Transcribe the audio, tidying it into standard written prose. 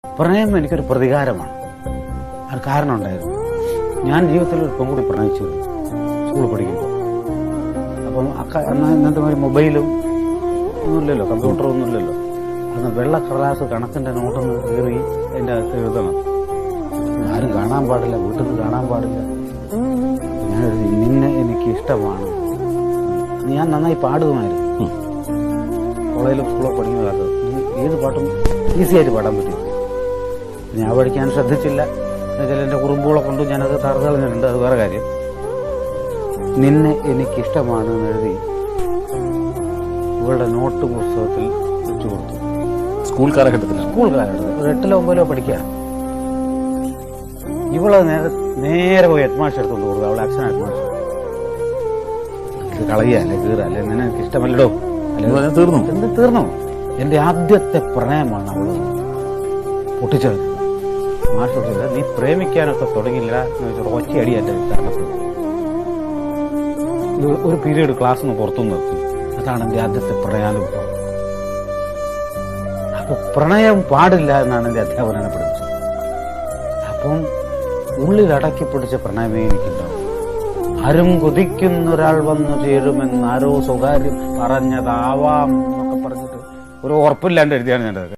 പ്രണയം എനിക്കൊരു പ്രതികാരമാണ്. അത് കാരണം ഉണ്ടായിരുന്നു. ഞാൻ ജീവിതത്തിൽ ഒരു പെൺകുടി പ്രണയിച്ചു സ്കൂളിൽ പഠിക്കുമ്പോൾ. അപ്പം ഇന്നത്തെ ഒരു മൊബൈലും ഒന്നുമില്ലല്ലോ, കമ്പ്യൂട്ടറൊന്നും ഇല്ലല്ലോ. അന്ന് വെള്ള കടലാസ് കണക്കിന്റെ നോട്ടൊന്ന് കയറി അതിൻ്റെ അകത്ത് എഴുതണം. ആരും കാണാൻ പാടില്ല, വീട്ടിൽ നിന്ന് കാണാൻ പാടില്ല. ഞാൻ എഴുതി, നിന്നെ എനിക്ക് ഇഷ്ടമാണ്. ഞാൻ നന്നായി പാടുമായിരുന്നു. കോളേജിലും സ്കൂളിൽ പഠിക്കുന്ന കാലത്ത് ഏത് പാട്ടും ഈസിയായിട്ട് പാടാൻ പറ്റും. ഞാൻ പഠിക്കാൻ ശ്രദ്ധിച്ചില്ല. എന്നുവെച്ചാൽ എൻ്റെ കുറുമ്പുകളെ കൊണ്ട് ഞാനത് തറുതളഞ്ഞിട്ടുണ്ട്. അത് വേറെ കാര്യം. നിന്നെ എനിക്കിഷ്ടമാണ് എന്ന് എഴുതി ഇവളുടെ നോട്ട് പുസ്തകത്തിൽ വെച്ചു കൊടുത്തു. സ്കൂൾ കാലഘട്ടത്തിൽ ഒരു 8ലോ 9ലോ പഠിക്കുക. ഇവള് നേരെ പോയി ഹെഡ്മാഷ് എടുത്തുകൊണ്ട് കൊടുക്കുക. അവളെ അച്ഛൻ ഹെഡ്മാഷ്. ഇത് കളയല്ലേ, കീറല്ലേ, നിന്നെ എനിക്ക് ഇഷ്ടമല്ലടോ, തീർന്നു. എന്റെ ആദ്യത്തെ പ്രണയമാണ് അവള് പൊട്ടിച്ചത്. മാഷ് പൊട്ടിച്ചത്, നീ പ്രേമിക്കാനൊക്കെ തുടങ്ങിയില്ല എന്ന് വെച്ചാൽ ഒറ്റയടി എന്റെ കാരണത്തിൽ ഒരു പീരീഡ് ക്ലാസ് നിന്ന് പുറത്തു നിർത്തി. അതാണ് എന്റെ ആദ്യത്തെ പ്രണയാനുഭവം. അപ്പൊ പ്രണയം പാടില്ല എന്നാണ് എന്റെ അധ്യാപകനെ പഠിപ്പിച്ചത്. അപ്പം ഉള്ളിൽ അടക്കി പിടിച്ച പ്രണയമേ എനിക്കുണ്ടാവും. ആരും കൊതിക്കുന്നൊരാൾ വന്നു ചേരുമെന്ന് ആരോ സ്വകാര്യം പറഞ്ഞതാവാം എന്നൊക്കെ പറഞ്ഞിട്ട് ഒരു ഉറപ്പില്ലാണ്ട് എഴുതിയാണ് ഞാനത്.